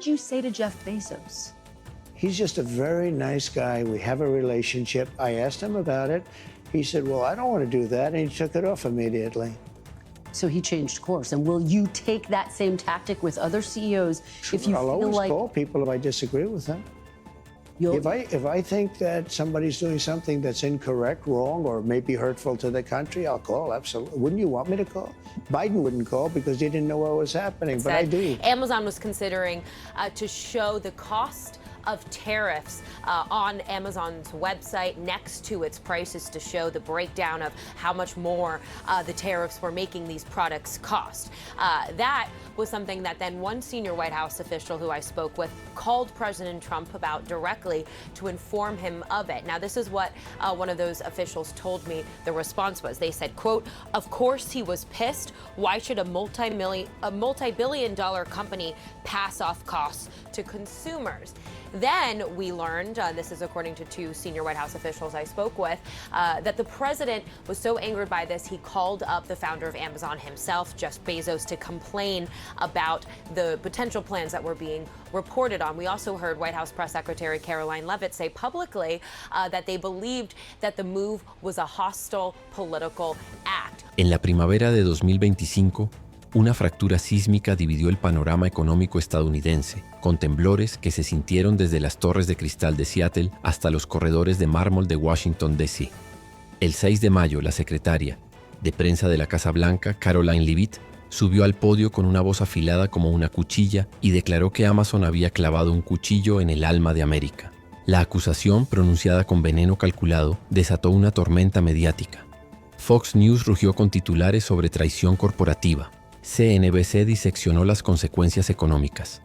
did you say to Jeff Bezos? He's just a very nice guy. We have a relationship. I asked him about it. He said, well, I don't want to do that, and he took it off immediately. So he changed course. And will you take that same tactic with other CEOs if you I'll feel always like call people if I disagree with them. If I think that somebody's doing something that's incorrect, wrong, or maybe hurtful to the country, I'll call, absolutely. Wouldn't you want me to call? Biden wouldn't call because he didn't know what was happening, but I do. Amazon was considering to show the cost of tariffs on Amazon's website next to its prices to show the breakdown of how much more the tariffs were making these products cost. That was something that then one senior White House official who I spoke with called President Trump about directly to inform him of it. Now, this is what one of those officials told me the response was. They said, quote, "Of course he was pissed. Why should a multi-billion-dollar company pass off costs to consumers?" Then we learned, this is according to two senior White House officials I spoke with, that the president was so angered by this, he called up the founder of Amazon himself, Jeff Bezos, to complain about the potential plans that were being reported on. We also heard White House Press Secretary Caroline Leavitt say publicly that they believed that the move was a hostile political act. En la primavera de 2025, una fractura sísmica dividió el panorama económico estadounidense, con temblores que se sintieron desde las torres de cristal de Seattle hasta los corredores de mármol de Washington, D.C. El 6 de mayo, la secretaria de prensa de la Casa Blanca, Caroline Leavitt, subió al podio con una voz afilada como una cuchilla y declaró que Amazon había clavado un cuchillo en el alma de América. La acusación, pronunciada con veneno calculado, desató una tormenta mediática. Fox News rugió con titulares sobre traición corporativa. CNBC diseccionó las consecuencias económicas.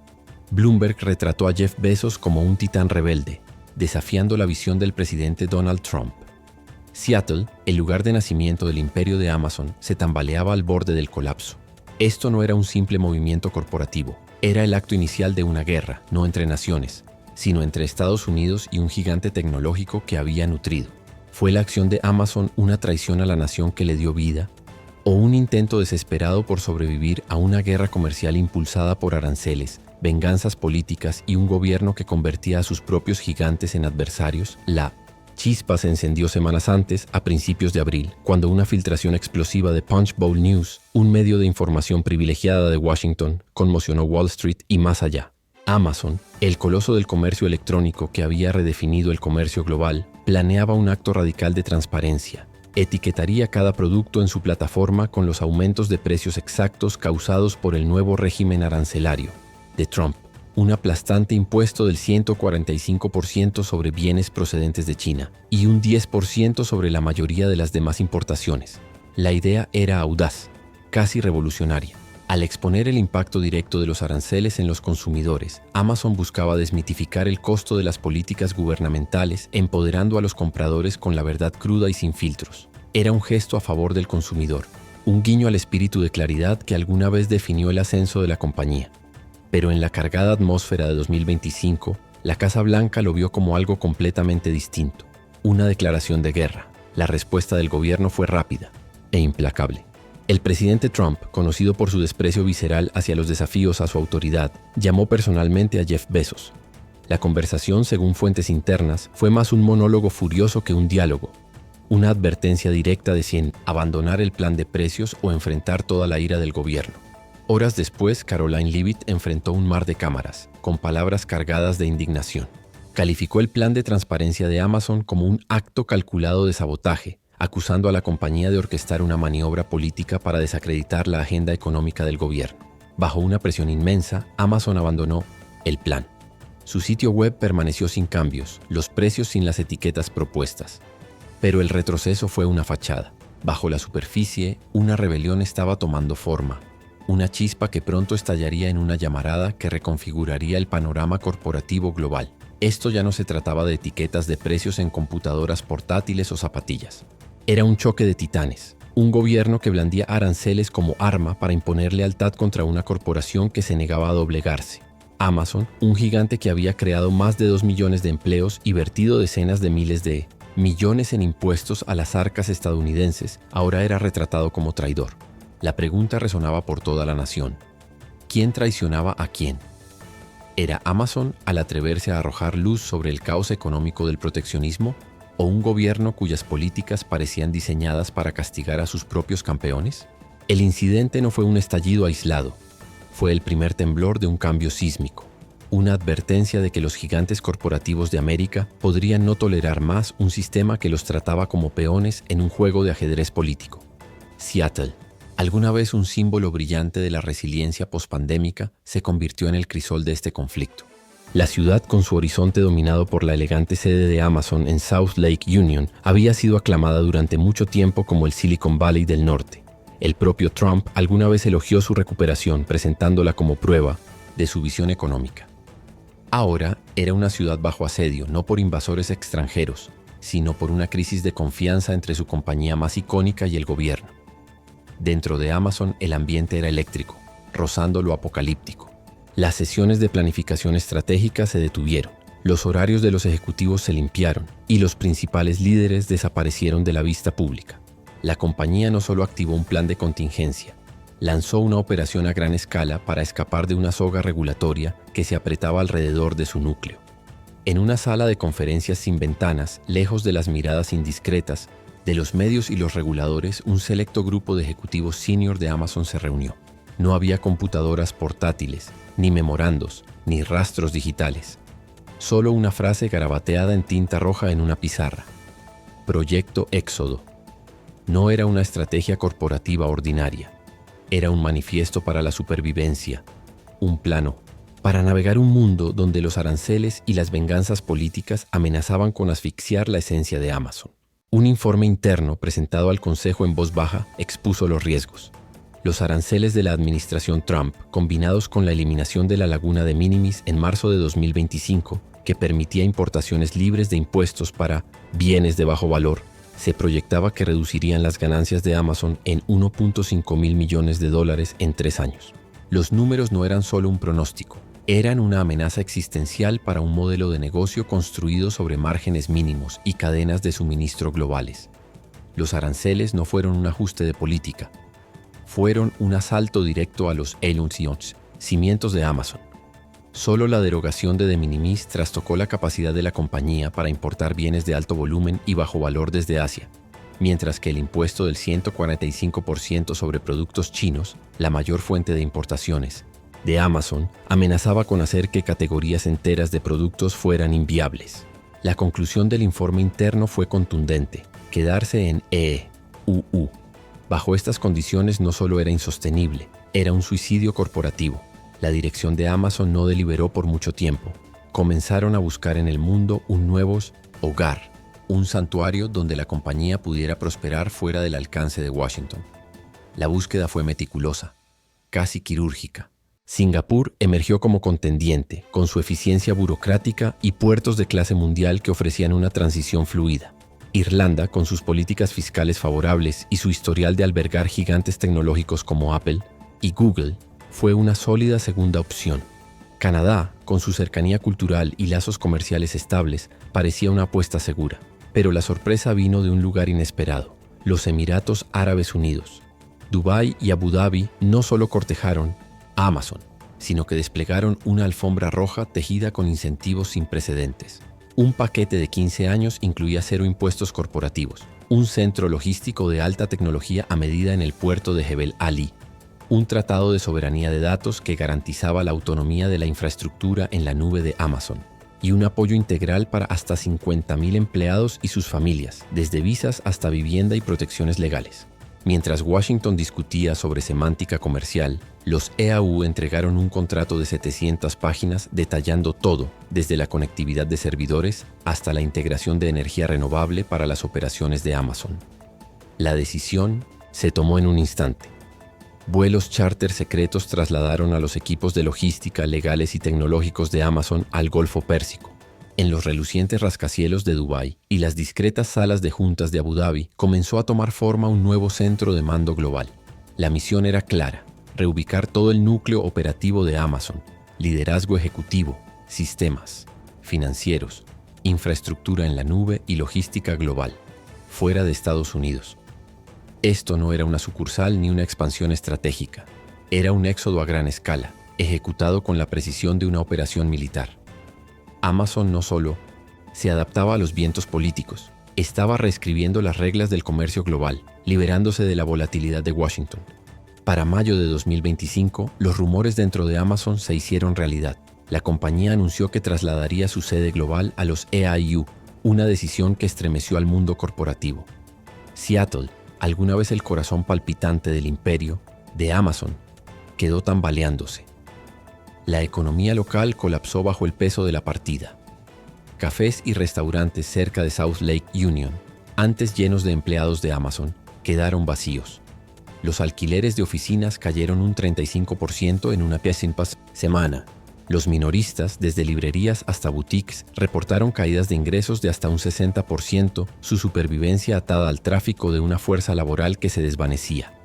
Bloomberg retrató a Jeff Bezos como un titán rebelde, desafiando la visión del presidente Donald Trump. Seattle, el lugar de nacimiento del imperio de Amazon, se tambaleaba al borde del colapso. Esto no era un simple movimiento corporativo, era el acto inicial de una guerra, no entre naciones, sino entre Estados Unidos y un gigante tecnológico que había nutrido. ¿Fue la acción de Amazon una traición a la nación que le dio vida? ¿O un intento desesperado por sobrevivir a una guerra comercial impulsada por aranceles, venganzas políticas y un gobierno que convertía a sus propios gigantes en adversarios? La chispa se encendió semanas antes, a principios de abril, cuando una filtración explosiva de Punch Bowl News, un medio de información privilegiada de Washington, conmocionó Wall Street y más allá. Amazon, el coloso del comercio electrónico que había redefinido el comercio global, planeaba un acto radical de transparencia. Etiquetaría cada producto en su plataforma con los aumentos de precios exactos causados por el nuevo régimen arancelario de Trump, un aplastante impuesto del 145% sobre bienes procedentes de China y un 10% sobre la mayoría de las demás importaciones. La idea era audaz, casi revolucionaria. Al exponer el impacto directo de los aranceles en los consumidores, Amazon buscaba desmitificar el costo de las políticas gubernamentales, empoderando a los compradores con la verdad cruda y sin filtros. Era un gesto a favor del consumidor, un guiño al espíritu de claridad que alguna vez definió el ascenso de la compañía. Pero en la cargada atmósfera de 2025, la Casa Blanca lo vio como algo completamente distinto, una declaración de guerra. La respuesta del gobierno fue rápida e implacable. El presidente Trump, conocido por su desprecio visceral hacia los desafíos a su autoridad, llamó personalmente a Jeff Bezos. La conversación, según fuentes internas, fue más un monólogo furioso que un diálogo, una advertencia directa de si abandonar el plan de precios o enfrentar toda la ira del gobierno. Horas después, Caroline Leavitt enfrentó un mar de cámaras, con palabras cargadas de indignación. Calificó el plan de transparencia de Amazon como un acto calculado de sabotaje, acusando a la compañía de orquestar una maniobra política para desacreditar la agenda económica del gobierno. Bajo una presión inmensa, Amazon abandonó el plan. Su sitio web permaneció sin cambios, los precios sin las etiquetas propuestas. Pero el retroceso fue una fachada. Bajo la superficie, una rebelión estaba tomando forma. Una chispa que pronto estallaría en una llamarada que reconfiguraría el panorama corporativo global. Esto ya no se trataba de etiquetas de precios en computadoras portátiles o zapatillas. Era un choque de titanes, un gobierno que blandía aranceles como arma para imponer lealtad contra una corporación que se negaba a doblegarse. Amazon, un gigante que había creado más de 2 millones de empleos y vertido decenas de miles de millones en impuestos a las arcas estadounidenses, ahora era retratado como traidor. La pregunta resonaba por toda la nación. ¿Quién traicionaba a quién? ¿Era Amazon al atreverse a arrojar luz sobre el caos económico del proteccionismo? ¿O un gobierno cuyas políticas parecían diseñadas para castigar a sus propios campeones? El incidente no fue un estallido aislado. Fue el primer temblor de un cambio sísmico. Una advertencia de que los gigantes corporativos de América podrían no tolerar más un sistema que los trataba como peones en un juego de ajedrez político. Seattle, alguna vez un símbolo brillante de la resiliencia pospandémica, se convirtió en el crisol de este conflicto. La ciudad, con su horizonte dominado por la elegante sede de Amazon en South Lake Union, había sido aclamada durante mucho tiempo como el Silicon Valley del norte. El propio Trump alguna vez elogió su recuperación, presentándola como prueba de su visión económica. Ahora era una ciudad bajo asedio, no por invasores extranjeros, sino por una crisis de confianza entre su compañía más icónica y el gobierno. Dentro de Amazon el ambiente era eléctrico, rozando lo apocalíptico. Las sesiones de planificación estratégica se detuvieron, los horarios de los ejecutivos se limpiaron y los principales líderes desaparecieron de la vista pública. La compañía no solo activó un plan de contingencia, lanzó una operación a gran escala para escapar de una soga regulatoria que se apretaba alrededor de su núcleo. En una sala de conferencias sin ventanas, lejos de las miradas indiscretas de los medios y los reguladores, un selecto grupo de ejecutivos senior de Amazon se reunió. No había computadoras portátiles, ni memorandos, ni rastros digitales. Solo una frase garabateada en tinta roja en una pizarra. Proyecto Éxodo. No era una estrategia corporativa ordinaria. Era un manifiesto para la supervivencia, un plano para navegar un mundo donde los aranceles y las venganzas políticas amenazaban con asfixiar la esencia de Amazon. Un informe interno presentado al Consejo en voz baja expuso los riesgos. Los aranceles de la administración Trump, combinados con la eliminación de la laguna de minimis en marzo de 2025, que permitía importaciones libres de impuestos para bienes de bajo valor, se proyectaba que reducirían las ganancias de Amazon en $1.5 mil millones en 3 años. Los números no eran solo un pronóstico, eran una amenaza existencial para un modelo de negocio construido sobre márgenes mínimos y cadenas de suministro globales. Los aranceles no fueron un ajuste de política, fueron un asalto directo a los cimientos de Amazon. Solo la derogación de minimis trastocó la capacidad de la compañía para importar bienes de alto volumen y bajo valor desde Asia, mientras que el impuesto del 145% sobre productos chinos, la mayor fuente de importaciones, de Amazon, amenazaba con hacer que categorías enteras de productos fueran inviables. La conclusión del informe interno fue contundente: quedarse en EUU. Bajo estas condiciones no solo era insostenible, era un suicidio corporativo. La dirección de Amazon no deliberó por mucho tiempo. Comenzaron a buscar en el mundo un nuevo hogar, un santuario donde la compañía pudiera prosperar fuera del alcance de Washington. La búsqueda fue meticulosa, casi quirúrgica. Singapur emergió como contendiente, con su eficiencia burocrática y puertos de clase mundial que ofrecían una transición fluida. Irlanda, con sus políticas fiscales favorables y su historial de albergar gigantes tecnológicos como Apple y Google, fue una sólida segunda opción. Canadá, con su cercanía cultural y lazos comerciales estables, parecía una apuesta segura. Pero la sorpresa vino de un lugar inesperado: los Emiratos Árabes Unidos. Dubái y Abu Dhabi no solo cortejaron a Amazon, sino que desplegaron una alfombra roja tejida con incentivos sin precedentes. Un paquete de 15 años incluía 0 impuestos corporativos, un centro logístico de alta tecnología a medida en el puerto de Jebel Ali, un tratado de soberanía de datos que garantizaba la autonomía de la infraestructura en la nube de Amazon, y un apoyo integral para hasta 50.000 empleados y sus familias, desde visas hasta vivienda y protecciones legales. Mientras Washington discutía sobre semántica comercial, los EAU entregaron un contrato de 700 páginas detallando todo, desde la conectividad de servidores hasta la integración de energía renovable para las operaciones de Amazon. La decisión se tomó en un instante. Vuelos charter secretos trasladaron a los equipos de logística, legales y tecnológicos de Amazon al Golfo Pérsico. En los relucientes rascacielos de Dubái y las discretas salas de juntas de Abu Dhabi comenzó a tomar forma un nuevo centro de mando global. La misión era clara: reubicar todo el núcleo operativo de Amazon, liderazgo ejecutivo, sistemas, financieros, infraestructura en la nube y logística global, fuera de Estados Unidos. Esto no era una sucursal ni una expansión estratégica, era un éxodo a gran escala, ejecutado con la precisión de una operación militar. Amazon no solo se adaptaba a los vientos políticos, estaba reescribiendo las reglas del comercio global, liberándose de la volatilidad de Washington. Para mayo de 2025, los rumores dentro de Amazon se hicieron realidad. La compañía anunció que trasladaría su sede global a los EAU, una decisión que estremeció al mundo corporativo. Seattle, alguna vez el corazón palpitante del imperio de Amazon, quedó tambaleándose. La economía local colapsó bajo el peso de la partida. Cafés y restaurantes cerca de South Lake Union, antes llenos de empleados de Amazon, quedaron vacíos. Los alquileres de oficinas cayeron un 35% en una semana. Los minoristas, desde librerías hasta boutiques, reportaron caídas de ingresos de hasta un 60%, su supervivencia atada al tráfico de una fuerza laboral que se desvanecía.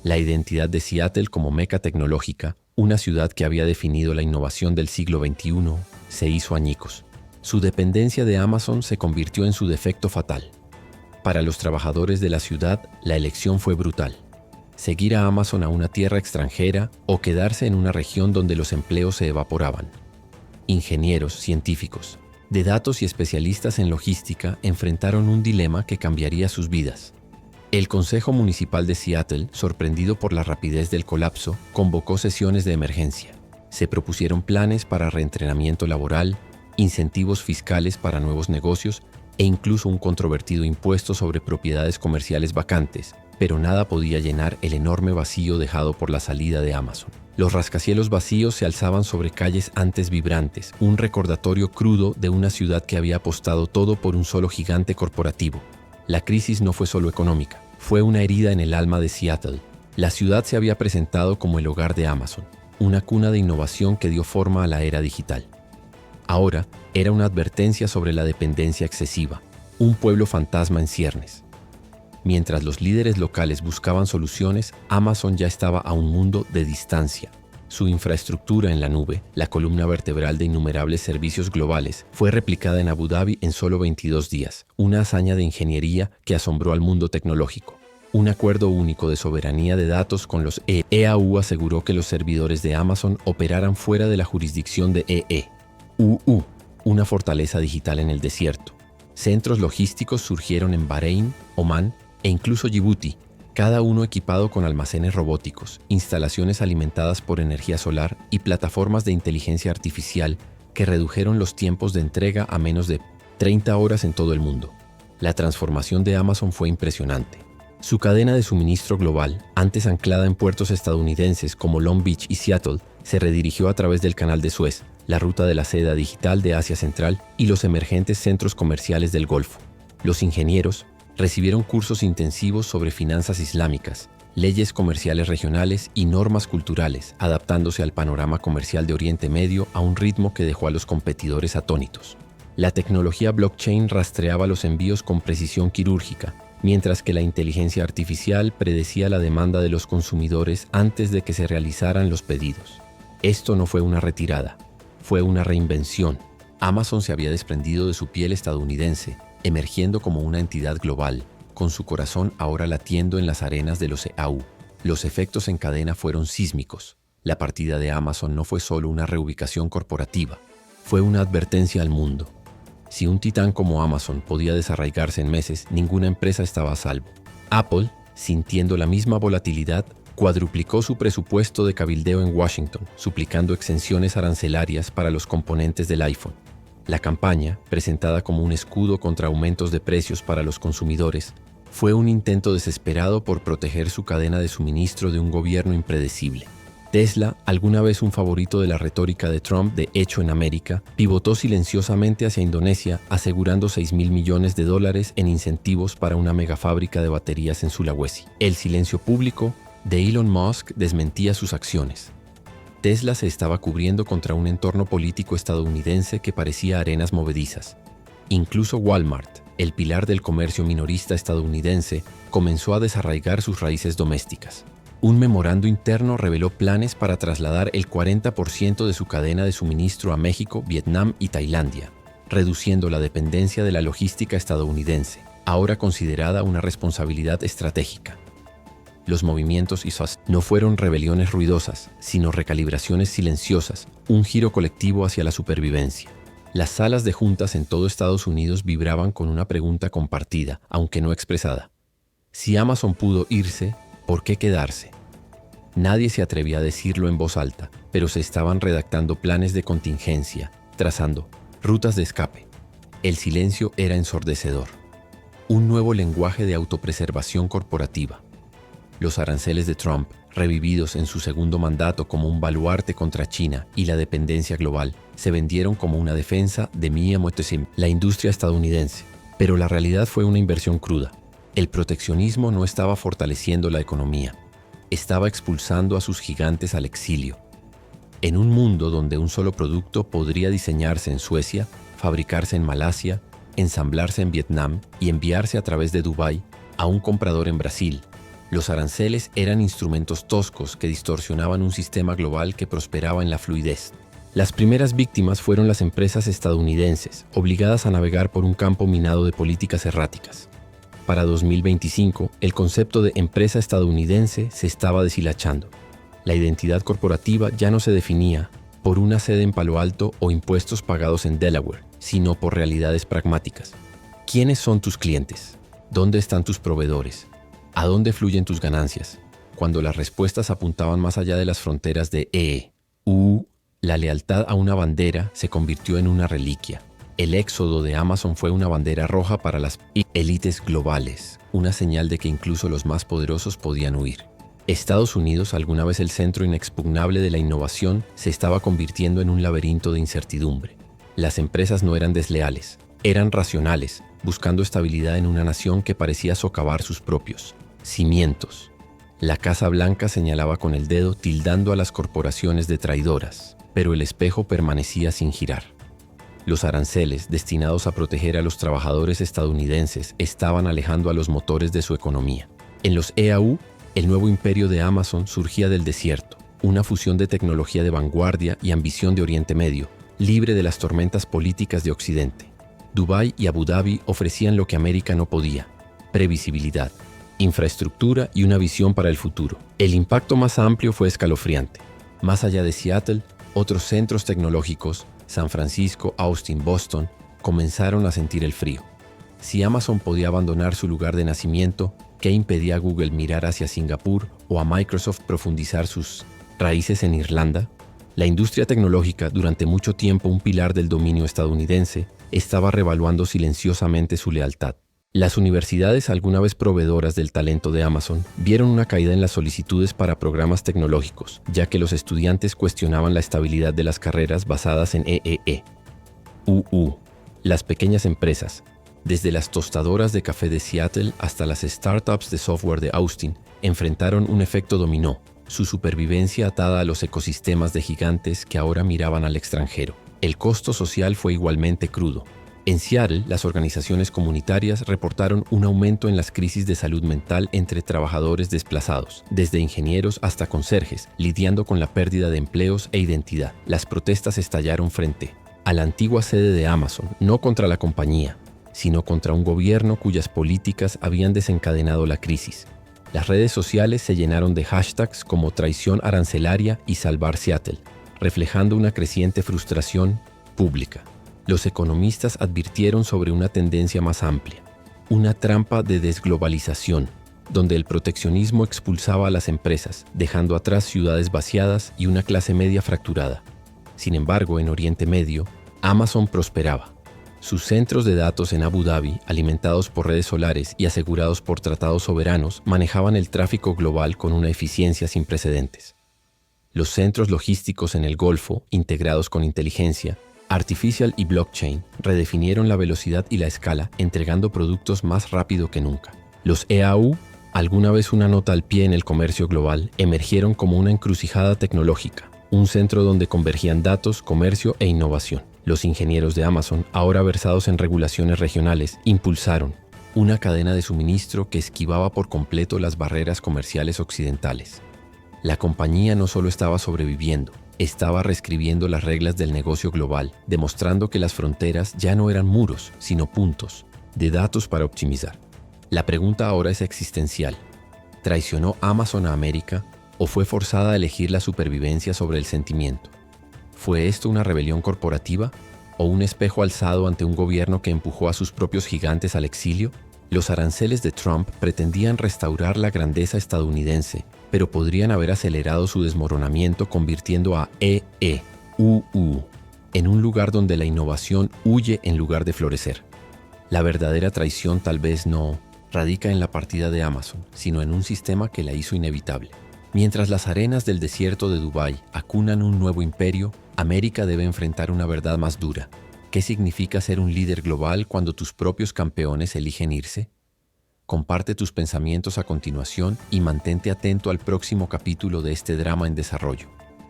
La identidad de Seattle como meca tecnológica, una ciudad que había definido la innovación del siglo XXI, se hizo añicos. Su dependencia de Amazon se convirtió en su defecto fatal. Para los trabajadores de la ciudad, la elección fue brutal. Seguir a Amazon a una tierra extranjera o quedarse en una región donde los empleos se evaporaban. Ingenieros, científicos, de datos y especialistas en logística enfrentaron un dilema que cambiaría sus vidas. El Consejo Municipal de Seattle, sorprendido por la rapidez del colapso, convocó sesiones de emergencia. Se propusieron planes para reentrenamiento laboral, incentivos fiscales para nuevos negocios e incluso un controvertido impuesto sobre propiedades comerciales vacantes, pero nada podía llenar el enorme vacío dejado por la salida de Amazon. Los rascacielos vacíos se alzaban sobre calles antes vibrantes, un recordatorio crudo de una ciudad que había apostado todo por un solo gigante corporativo. La crisis no fue solo económica, fue una herida en el alma de Seattle. La ciudad se había presentado como el hogar de Amazon, una cuna de innovación que dio forma a la era digital. Ahora era una advertencia sobre la dependencia excesiva, un pueblo fantasma en ciernes. Mientras los líderes locales buscaban soluciones, Amazon ya estaba a un mundo de distancia. Su infraestructura en la nube, la columna vertebral de innumerables servicios globales, fue replicada en Abu Dhabi en solo 22 días, una hazaña de ingeniería que asombró al mundo tecnológico. Un acuerdo único de soberanía de datos con los EAU aseguró que los servidores de Amazon operaran fuera de la jurisdicción de EEUU, una fortaleza digital en el desierto. Centros logísticos surgieron en Bahrein, Omán e incluso Djibouti, cada uno equipado con almacenes robóticos, instalaciones alimentadas por energía solar y plataformas de inteligencia artificial que redujeron los tiempos de entrega a menos de 30 horas en todo el mundo. La transformación de Amazon fue impresionante. Su cadena de suministro global, antes anclada en puertos estadounidenses como Long Beach y Seattle, se redirigió a través del Canal de Suez, la ruta de la seda digital de Asia Central y los emergentes centros comerciales del Golfo. Los ingenieros recibieron cursos intensivos sobre finanzas islámicas, leyes comerciales regionales y normas culturales, adaptándose al panorama comercial de Oriente Medio a un ritmo que dejó a los competidores atónitos. La tecnología blockchain rastreaba los envíos con precisión quirúrgica, mientras que la inteligencia artificial predecía la demanda de los consumidores antes de que se realizaran los pedidos. Esto no fue una retirada, fue una reinvención. Amazon se había desprendido de su piel estadounidense, emergiendo como una entidad global, con su corazón ahora latiendo en las arenas de los EAU. Los efectos en cadena fueron sísmicos. La partida de Amazon no fue solo una reubicación corporativa, fue una advertencia al mundo. Si un titán como Amazon podía desarraigarse en meses, ninguna empresa estaba a salvo. Apple, sintiendo la misma volatilidad, cuadruplicó su presupuesto de cabildeo en Washington, suplicando exenciones arancelarias para los componentes del iPhone. La campaña, presentada como un escudo contra aumentos de precios para los consumidores, fue un intento desesperado por proteger su cadena de suministro de un gobierno impredecible. Tesla, alguna vez un favorito de la retórica de Trump de hecho en América, pivotó silenciosamente hacia Indonesia, asegurando $6.000 millones en incentivos para una megafábrica de baterías en Sulawesi. El silencio público de Elon Musk desmentía sus acciones. Tesla se estaba cubriendo contra un entorno político estadounidense que parecía arenas movedizas. Incluso Walmart, el pilar del comercio minorista estadounidense, comenzó a desarraigar sus raíces domésticas. Un memorando interno reveló planes para trasladar el 40% de su cadena de suministro a México, Vietnam y Tailandia, reduciendo la dependencia de la logística estadounidense, ahora considerada una responsabilidad estratégica. Los movimientos ISOS no fueron rebeliones ruidosas, sino recalibraciones silenciosas, un giro colectivo hacia la supervivencia. Las salas de juntas en todo Estados Unidos vibraban con una pregunta compartida, aunque no expresada. Si Amazon pudo irse, ¿por qué quedarse? Nadie se atrevía a decirlo en voz alta, pero se estaban redactando planes de contingencia, trazando rutas de escape. El silencio era ensordecedor. Un nuevo lenguaje de autopreservación corporativa. Los aranceles de Trump, revividos en su segundo mandato como un baluarte contra China y la dependencia global, se vendieron como una defensa de la industria estadounidense. Pero la realidad fue una inversión cruda. El proteccionismo no estaba fortaleciendo la economía, estaba expulsando a sus gigantes al exilio. En un mundo donde un solo producto podría diseñarse en Suecia, fabricarse en Malasia, ensamblarse en Vietnam y enviarse a través de Dubái a un comprador en Brasil, los aranceles eran instrumentos toscos que distorsionaban un sistema global que prosperaba en la fluidez. Las primeras víctimas fueron las empresas estadounidenses, obligadas a navegar por un campo minado de políticas erráticas. Para 2025, el concepto de empresa estadounidense se estaba deshilachando. La identidad corporativa ya no se definía por una sede en Palo Alto o impuestos pagados en Delaware, sino por realidades pragmáticas. ¿Quiénes son tus clientes? ¿Dónde están tus proveedores? ¿A dónde fluyen tus ganancias? Cuando las respuestas apuntaban más allá de las fronteras de la lealtad a una bandera se convirtió en una reliquia. El éxodo de Amazon fue una bandera roja para las élites globales, una señal de que incluso los más poderosos podían huir. Estados Unidos, alguna vez el centro inexpugnable de la innovación, se estaba convirtiendo en un laberinto de incertidumbre. Las empresas no eran desleales, eran racionales, buscando estabilidad en una nación que parecía socavar sus propios cimientos. La Casa Blanca señalaba con el dedo, tildando a las corporaciones de traidoras, pero el espejo permanecía sin girar. Los aranceles, destinados a proteger a los trabajadores estadounidenses, estaban alejando a los motores de su economía. En los EAU, el nuevo imperio de Amazon surgía del desierto, una fusión de tecnología de vanguardia y ambición de Oriente Medio, libre de las tormentas políticas de Occidente. Dubái y Abu Dhabi ofrecían lo que América no podía: previsibilidad, infraestructura y una visión para el futuro. El impacto más amplio fue escalofriante. Más allá de Seattle, otros centros tecnológicos, San Francisco, Austin, Boston, comenzaron a sentir el frío. Si Amazon podía abandonar su lugar de nacimiento, ¿qué impedía a Google mirar hacia Singapur o a Microsoft profundizar sus raíces en Irlanda? La industria tecnológica, durante mucho tiempo un pilar del dominio estadounidense, estaba revaluando silenciosamente su lealtad. Las universidades, alguna vez proveedoras del talento de Amazon, vieron una caída en las solicitudes para programas tecnológicos, ya que los estudiantes cuestionaban la estabilidad de las carreras basadas en Las pequeñas empresas, desde las tostadoras de café de Seattle hasta las startups de software de Austin, enfrentaron un efecto dominó, su supervivencia atada a los ecosistemas de gigantes que ahora miraban al extranjero. El costo social fue igualmente crudo. En Seattle, las organizaciones comunitarias reportaron un aumento en las crisis de salud mental entre trabajadores desplazados, desde ingenieros hasta conserjes, lidiando con la pérdida de empleos e identidad. Las protestas estallaron frente a la antigua sede de Amazon, no contra la compañía, sino contra un gobierno cuyas políticas habían desencadenado la crisis. Las redes sociales se llenaron de hashtags como traición arancelaria y salvar Seattle, reflejando una creciente frustración pública. Los economistas advirtieron sobre una tendencia más amplia, una trampa de desglobalización, donde el proteccionismo expulsaba a las empresas, dejando atrás ciudades vaciadas y una clase media fracturada. Sin embargo, en Oriente Medio, Amazon prosperaba. Sus centros de datos en Abu Dhabi, alimentados por redes solares y asegurados por tratados soberanos, manejaban el tráfico global con una eficiencia sin precedentes. Los centros logísticos en el Golfo, integrados con inteligencia artificial y blockchain, redefinieron la velocidad y la escala, entregando productos más rápido que nunca. Los EAU, alguna vez una nota al pie en el comercio global, emergieron como una encrucijada tecnológica, un centro donde convergían datos, comercio e innovación. Los ingenieros de Amazon, ahora versados en regulaciones regionales, impulsaron una cadena de suministro que esquivaba por completo las barreras comerciales occidentales. La compañía no solo estaba sobreviviendo, estaba reescribiendo las reglas del negocio global, demostrando que las fronteras ya no eran muros, sino puntos de datos para optimizar. La pregunta ahora es existencial. ¿Traicionó Amazon a América o fue forzada a elegir la supervivencia sobre el sentimiento? ¿Fue esto una rebelión corporativa o un espejo alzado ante un gobierno que empujó a sus propios gigantes al exilio? Los aranceles de Trump pretendían restaurar la grandeza estadounidense, pero podrían haber acelerado su desmoronamiento convirtiendo a EEUU en un lugar donde la innovación huye en lugar de florecer. La verdadera traición tal vez no radica en la partida de Amazon, sino en un sistema que la hizo inevitable. Mientras las arenas del desierto de Dubái acunan un nuevo imperio, América debe enfrentar una verdad más dura. ¿Qué significa ser un líder global cuando tus propios campeones eligen irse? Comparte tus pensamientos a continuación y mantente atento al próximo capítulo de este drama en desarrollo.